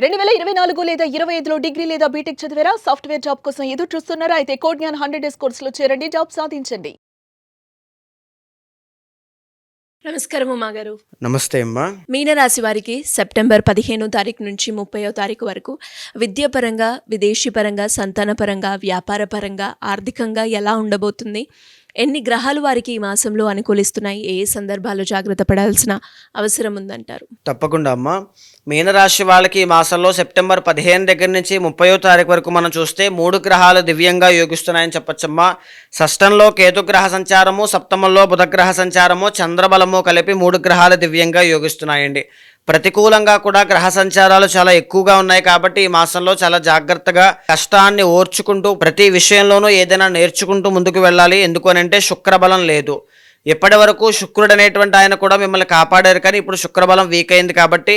2024 లేదా 25లో డిగ్రీ లేదా బీటెక్ చదివారా? సాఫ్ట్‌వేర్ జాబ్ కోసం ఎదురు చూస్తున్నారా? అయితే కోడ్ జ్ఞాన్ 100 డేస్ కోర్సులో చేరండి. జాబ్ సాధించండి. నమస్కారం ఉమా గారు. నమస్తే అమ్మా. మీనరాశి వారికి సెప్టెంబర్ 15 తారీఖు నుంచి 30వ తారీఖు వరకు విద్యాపరంగా, విదేశీ పరంగా, సంతాన పరంగా, వ్యాపార పరంగా, ఆర్థికంగా ఎలా ఉండబోతుంది? ఎన్ని గ్రహాలు వారికి ఈ మాసంలో అనుకూలిస్తున్నాయి? ఏ సందర్భాల్లో జాగ్రత్త పడాల్సిన అవసరం ఉందంటారు? తప్పకుండా అమ్మా. మీనరాశి వాళ్ళకి ఈ మాసంలో సెప్టెంబర్ 15 దగ్గర నుంచి 30వ తారీఖు వరకు మనం చూస్తే 3 గ్రహాలు దివ్యంగా యోగిస్తున్నాయని చెప్పొచ్చమ్మా. షష్టంలో కేతుగ్రహ సంచారము, సప్తమంలో బుధగ్రహ సంచారము, చంద్రబలము కలిపి 3 గ్రహాలు దివ్యంగా యోగిస్తున్నాయండి. ప్రతికూలంగా కూడా గ్రహ సంచారాలు చాలా ఎక్కువగా ఉన్నాయి కాబట్టి ఈ మాసంలో చాలా జాగ్రత్తగా కష్టాన్ని ఓర్చుకుంటూ ప్రతి విషయంలోనూ ఏదైనా నేర్చుకుంటూ ముందుకు వెళ్ళాలి. ఎందుకనంటే శుక్రబలం లేదు. ఇప్పటి వరకు శుక్రుడు అనేటువంటి ఆయన కూడా మిమ్మల్ని కాపాడారు, కానీ ఇప్పుడు శుక్రబలం వీక్ అయింది కాబట్టి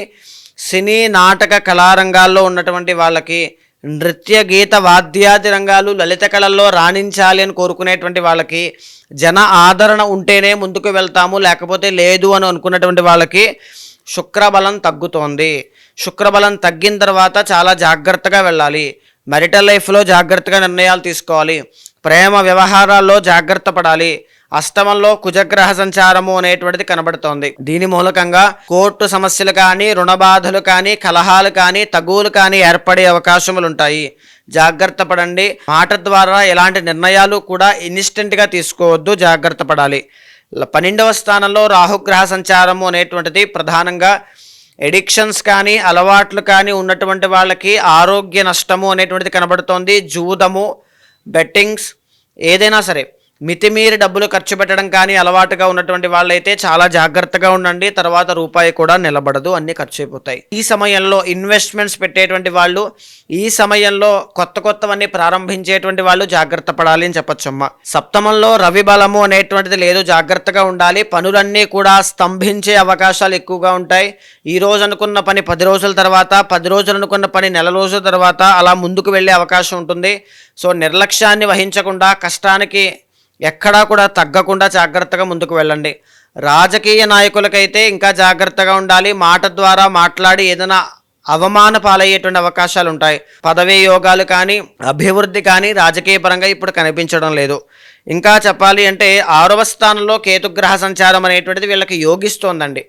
సినీ నాటక కళారంగాల్లో ఉన్నటువంటి వాళ్ళకి, నృత్య గీత వాద్యాది రంగాలు లలిత కళల్లో రాణించాలి అని కోరుకునేటువంటి వాళ్ళకి, జన ఆదరణ ఉంటేనే ముందుకు వెళ్తాము లేకపోతే లేదు అని అనుకున్నటువంటి వాళ్ళకి శుక్రబలం తగ్గుతోంది. శుక్రబలం తగ్గిన తర్వాత చాలా జాగ్రత్తగా వెళ్ళాలి. మ్యారిటల్ లైఫ్లో జాగ్రత్తగా నిర్ణయాలు తీసుకోవాలి. ప్రేమ వ్యవహారాల్లో జాగ్రత్త పడాలి. అష్టమంలో కుజగ్రహ సంచారము అనేటువంటిది కనబడుతోంది. దీని మూలకంగా కోర్టు సమస్యలు కానీ, రుణ బాధలు కానీ, కలహాలు కానీ, తగువులు కానీ ఏర్పడే అవకాశములు ఉంటాయి. జాగ్రత్త పడండి. మాట ద్వారా ఎలాంటి నిర్ణయాలు కూడా ఇన్స్టెంట్గా తీసుకోవద్దు, జాగ్రత్త పడాలి. 12వ స్థానంలో రాహుగ్రహ సంచారము అనేటువంటిది ప్రధానంగా ఎడిక్షన్స్ కానీ, అలవాట్లు కానీ ఉన్నటువంటి వాళ్ళకి ఆరోగ్య నష్టము అనేటువంటిది కనబడుతోంది. జూదము, బెట్టింగ్స్, ఏదైనా సరే మితిమీరి డబ్బులు ఖర్చు పెట్టడం కానీ అలవాటుగా ఉన్నటువంటి వాళ్ళైతే చాలా జాగ్రత్తగా ఉండండి. తర్వాత రూపాయి కూడా నిలబడదు, అన్నీ ఖర్చు అయిపోతాయి. ఈ సమయంలో ఇన్వెస్ట్మెంట్స్ పెట్టేటువంటి వాళ్ళు, ఈ సమయంలో కొత్తవన్నీ ప్రారంభించేటువంటి వాళ్ళు జాగ్రత్త పడాలి అని చెప్పొచ్చమ్మా. సప్తమంలో రవి బలము అనేటువంటిది లేదు, జాగ్రత్తగా ఉండాలి. పనులన్నీ కూడా స్తంభించే అవకాశాలు ఎక్కువగా ఉంటాయి. ఈ రోజు అనుకున్న పని 10 రోజుల తర్వాత, 10 రోజులు అనుకున్న పని నెల రోజుల తర్వాత అలా ముందుకు వెళ్ళే అవకాశం ఉంటుంది. సో నిర్లక్ష్యాన్ని వహించకుండా, కష్టానికి ఎక్కడా కూడా తగ్గకుండా జాగ్రత్తగా ముందుకు వెళ్ళండి. రాజకీయ నాయకులకైతే ఇంకా జాగ్రత్తగా ఉండాలి. మాట ద్వారా మాట్లాడి ఏదైనా అవమాన పాలయ్యేటువంటి అవకాశాలు ఉంటాయి. పదవీ యోగాలు కానీ, అభివృద్ధి కానీ రాజకీయ పరంగా ఇప్పుడు కనిపించడం లేదు. ఇంకా చెప్పాలి అంటే 6వ స్థానంలో కేతుగ్రహ సంచారం అనేటువంటిది వీళ్ళకి యోగిస్తోందండి.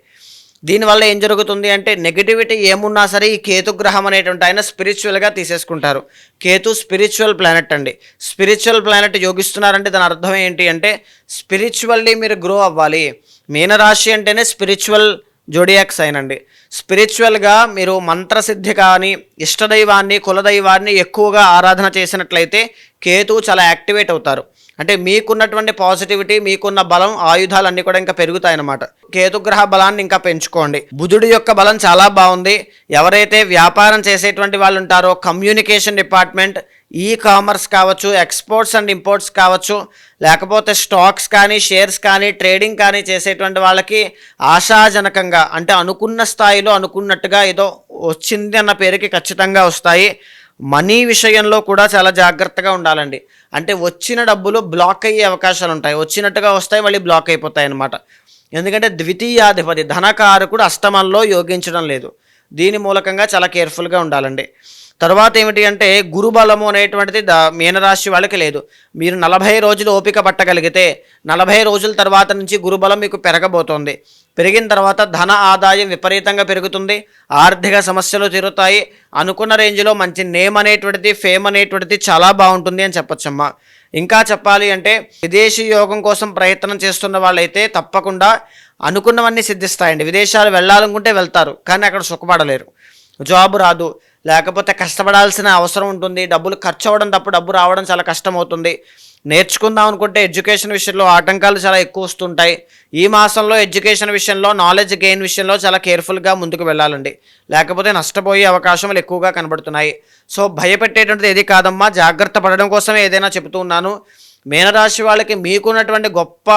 దీనివల్ల ఏం జరుగుతుంది అంటే నెగిటివిటీ ఏమున్నా సరే ఈ కేతుగ్రహం అనేటువంటి ఆయన స్పిరిచువల్గా తీసేసుకుంటారు. కేతు స్పిరిచువల్ ప్లానెట్ అండి. స్పిరిచువల్ ప్లానెట్ యోగిస్తున్నారంటే దాని అర్థం ఏంటి అంటే స్పిరిచువల్లీ మీరు గ్రో అవ్వాలి. మీనరాశి అంటేనే స్పిరిచువల్ జోడియాక్ సైన్ అండి. స్పిరిచువల్గా మీరు మంత్రసిద్ధి కానీ, ఇష్టదైవాన్ని, కులదైవాన్ని ఎక్కువగా ఆరాధన చేసినట్లయితే కేతువు చాలా యాక్టివేట్ అవుతారు. అంటే మీకున్నటువంటి పాజిటివిటీ, మీకున్న బలం, ఆయుధాలన్నీ కూడా ఇంకా పెరుగుతాయన్నమాట. కేతుగ్రహ బలాన్ని ఇంకా పెంచుకోండి. బుధుడి యొక్క బలం చాలా బాగుంది. ఎవరైతే వ్యాపారం చేసేటువంటి వాళ్ళు ఉంటారో, కమ్యూనికేషన్ డిపార్ట్మెంట్, ఈ కామర్స్ కావచ్చు, ఎక్స్పోర్ట్స్ అండ్ ఇంపోర్ట్స్ కావచ్చు, లేకపోతే స్టాక్స్ కానీ, షేర్స్ కానీ, ట్రేడింగ్ కానీ చేసేటువంటి వాళ్ళకి ఆశాజనకంగా, అంటే అనుకున్న స్థాయిలో అనుకున్నట్టుగా ఏదో వచ్చింది అన్న పేరుకి ఖచ్చితంగా వస్తాయి. మనీ విషయంలో కూడా చాలా జాగ్రత్తగా ఉండాలండి. అంటే వచ్చిన డబ్బులు బ్లాక్ అయ్యే అవకాశాలు ఉంటాయి. వచ్చినట్టుగా వస్తాయి, మళ్ళీ బ్లాక్ అయిపోతాయి అన్నమాట. ఎందుకంటే ద్వితీయాధిపతి ధనకారకుడు అష్టమంలో యోగించడం లేదు. దీని మూలకంగా చాలా కేర్ఫుల్గా ఉండాలండి. తర్వాత ఏమిటి అంటే గురుబలము అనేటువంటిది మీనరాశి వాళ్ళకి లేదు. మీరు 40 రోజులు ఓపిక పట్టగలిగితే 40 రోజుల తర్వాత నుంచి గురుబలం మీకు పెరగబోతోంది. పెరిగిన తర్వాత ధన ఆదాయం విపరీతంగా పెరుగుతుంది. ఆర్థిక సమస్యలు తీరుతాయి. అనుకున్న రేంజ్లో మంచి నేమ్ అనేటువంటిది, ఫేమ్ అనేటువంటిది చాలా బాగుంటుంది అని చెప్పొచ్చమ్మా. ఇంకా చెప్పాలి అంటే విదేశీ యోగం కోసం ప్రయత్నం చేస్తున్న వాళ్ళైతే తప్పకుండా అనుకున్నవన్నీ సిద్ధిస్తాయండి. విదేశాలు వెళ్ళాలనుకుంటే వెళ్తారు, కానీ అక్కడ సుఖపడలేరు. జాబ్ రాదు, లేకపోతే కష్టపడాల్సిన అవసరం ఉంటుంది. డబ్బులు ఖర్చు అవ్వడం తప్ప డబ్బు రావడం చాలా కష్టం అవుతుంది. నేర్చుకుందాం అనుకుంటే ఎడ్యుకేషన్ విషయంలో ఆటంకాలు చాలా ఎక్కువ వస్తుంటాయి. ఈ మాసంలో ఎడ్యుకేషన్ విషయంలో, నాలెడ్జ్ గెయిన్ విషయంలో చాలా కేర్ఫుల్గా ముందుకు వెళ్ళాలండి, లేకపోతే నష్టపోయే అవకాశాలు ఎక్కువగా కనబడుతున్నాయి. సో భయపెట్టేటువంటిది ఏది కాదమ్మా, జాగ్రత్త పడడం కోసమే ఏదైనా చెబుతూ ఉన్నాను. మీనరాశి వాళ్ళకి మీకున్నటువంటి గొప్ప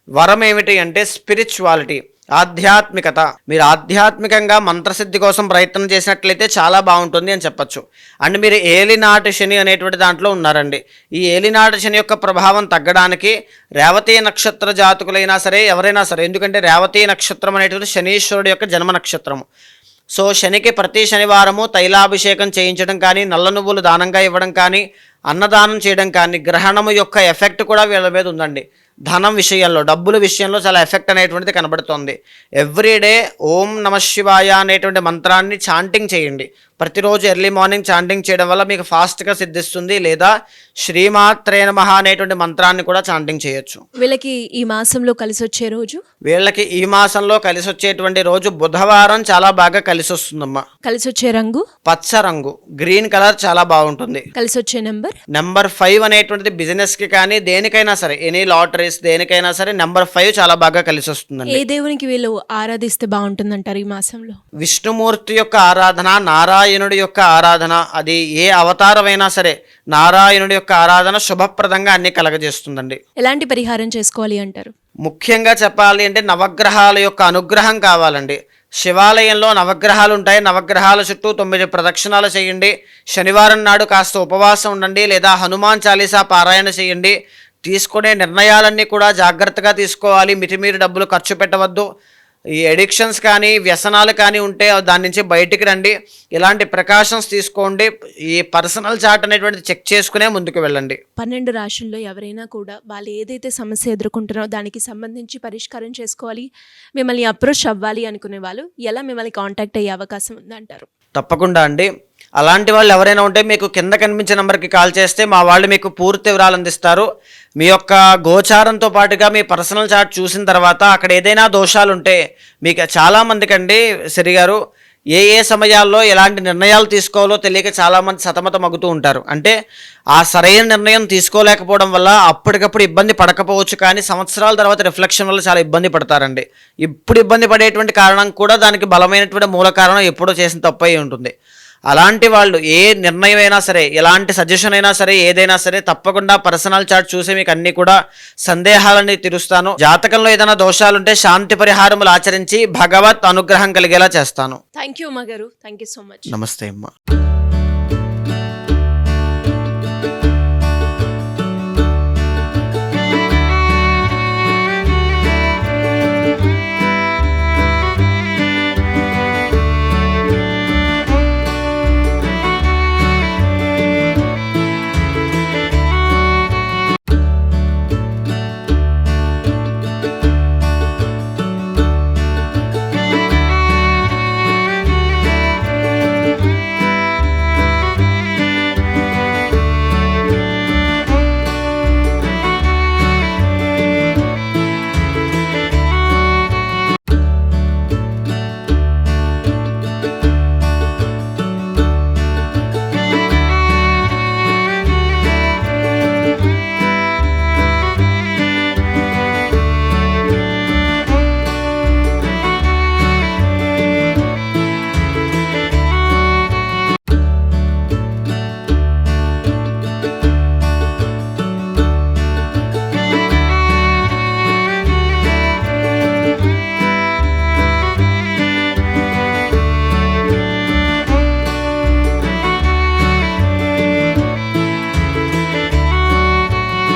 వరం ఏమిటి అంటే స్పిరిచువాలిటీ, ఆధ్యాత్మికత. మీరు ఆధ్యాత్మికంగా మంత్రసిద్ధి కోసం ప్రయత్నం చేసినట్లయితే చాలా బాగుంటుంది అని చెప్పచ్చు. అండ్ మీరు ఏలినాటి శని అనేటువంటి దాంట్లో ఉన్నారండి. ఈ ఏలినాటి శని యొక్క ప్రభావం తగ్గడానికి రేవతి నక్షత్ర జాతకులైనా సరే, ఎవరైనా సరే, ఎందుకంటే రేవతి నక్షత్రం అనేటువంటి శనీశ్వరుడు యొక్క జన్మ నక్షత్రము. సో శనికి ప్రతి శనివారము తైలాభిషేకం చేయించడం కానీ, నల్ల నువ్వులు దానంగా ఇవ్వడం కానీ, అన్నదానం చేయడం కానీ, గ్రహణము యొక్క ఎఫెక్ట్ కూడా వీళ్ళ మీద ఉందండి. ధనం విషయంలో, డబ్బుల విషయంలో చాలా ఎఫెక్ట్ అనేటువంటిది కనబడుతోంది. ఎవ్రీడే ఓం నమ శివాయ అనేటువంటి మంత్రాన్ని చాంటింగ్ చేయండి. ప్రతిరోజు ఎర్లీ మార్నింగ్ చాంటింగ్ చేయడం వల్ల మీకు ఫాస్ట్గా సిద్ధిస్తుంది. లేదా శ్రీమాత్రే నమః అనేటువంటి మంత్రాన్ని కూడా చాంటింగ్ చేయొచ్చు. వీళ్ళకి ఈ మాసంలో కలిసి వచ్చే రోజు, వీళ్ళకి ఈ మాసంలో కలిసి వచ్చేటువంటి రోజు బుధవారం చాలా బాగా కలిసి వస్తుందమ్మా. కలిసి వచ్చే రంగు, పచ్చ రంగు, గ్రీన్ కలర్ చాలా బాగుంటుంది. కలిసి వచ్చే నెంబర్, నెంబర్ 5 అనేటువంటిది బిజినెస్కి కానీ దేనికైనా సరే, ఎనీ లాటరీస్ దేనికైనా సరే నెంబర్ 5 చాలా బాగా కలిసి వస్తుందండి. ఏ దేవునికి వీళ్ళు ఆరాధిస్తే బాగుంటుందంటారు ఈ మాసంలో? విష్ణుమూర్తి యొక్క ఆరాధన, నారాయణుడి యొక్క ఆరాధన, అది ఏ అవతారమైనా సరే నారాయణుడి యొక్క ఆరాధన శుభప్రదంగా అన్ని కలగజేస్తుందండి. ఎలాంటి పరిహారం చేసుకోవాలి అంటారు? ముఖ్యంగా చెప్పాలి అంటే నవగ్రహాల యొక్క అనుగ్రహం కావాలండి. శివాలయంలో నవగ్రహాలు ఉంటాయి. నవగ్రహాల చుట్టూ 9 ప్రదక్షిణాలు చేయండి. శనివారం నాడు కాస్త ఉపవాసం ఉండండి, లేదా హనుమాన్ చాలీసా పారాయణ చేయండి. తీసుకునే నిర్ణయాలన్నీ కూడా జాగ్రత్తగా తీసుకోవాలి. మితిమీరి డబ్బులు ఖర్చు పెట్టవద్దు. ఈ ఎడిక్షన్స్ కానీ వ్యసనాలు కానీ ఉంటే దాని నుంచి బయటికి రండి. ఇలాంటి ప్రికాషన్స్ తీసుకోండి. ఈ పర్సనల్ చార్ట్ అనేటువంటిది చెక్ చేసుకునే ముందుకు వెళ్ళండి. 12 రాశుల్లో ఎవరైనా కూడా వాళ్ళు ఏదైతే సమస్య ఎదుర్కొంటున్నారో దానికి సంబంధించి పరిష్కారం చేసుకోవాలి, మిమ్మల్ని అప్రోచ్ అవ్వాలి అనుకునే వాళ్ళు ఎలా మిమ్మల్ని కాంటాక్ట్ అయ్యే అవకాశం ఉందంటారు? తప్పకుండా అండి. అలాంటి వాళ్ళు ఎవరైనా ఉంటే మీకు కింద కనిపించే నెంబర్కి కాల్ చేస్తే మా వాళ్ళు మీకు పూర్తి వివరాలు అందిస్తారు. మీ యొక్క గోచారంతో పాటుగా మీ పర్సనల్ చార్ట్ చూసిన తర్వాత అక్కడ ఏదైనా దోషాలు ఉంటే, మీకు చాలామందికి అండి సిరి గారు ఏ సమయాల్లో ఎలాంటి నిర్ణయాలు తీసుకోవాలో తెలియక చాలామంది సతమతమగుతూ ఉంటారు. అంటే ఆ సరైన నిర్ణయం తీసుకోలేకపోవడం వల్ల అప్పటికప్పుడు ఇబ్బంది పడకపోవచ్చు, కానీ సంవత్సరాల తర్వాత రిఫ్లెక్షన్ వల్ల చాలా ఇబ్బంది పడతారండి. ఇప్పుడు ఇబ్బంది పడేటువంటి కారణం కూడా దానికి బలమైనటువంటి మూల కారణం ఎప్పుడో చేసిన తప్పు అయి ఉంటుంది. అలాంటి వాళ్ళు ఏ నిర్ణయం అయినా సరే, ఎలాంటి సజెషన్ అయినా సరే, ఏదైనా సరే తప్పకుండా పర్సనల్ చార్ట్ చూసి మీకు అన్ని కూడా సందేహాలన్నీ తీరుస్తాను. జాతకంలో ఏదైనా దోషాలుంటే శాంతి పరిహారములు ఆచరించి భగవత్ అనుగ్రహం కలిగేలా చేస్తాను. థ్యాంక్ యూ మా గారు, థ్యాంక్ యూ సో మచ్. నమస్తే అమ్మా.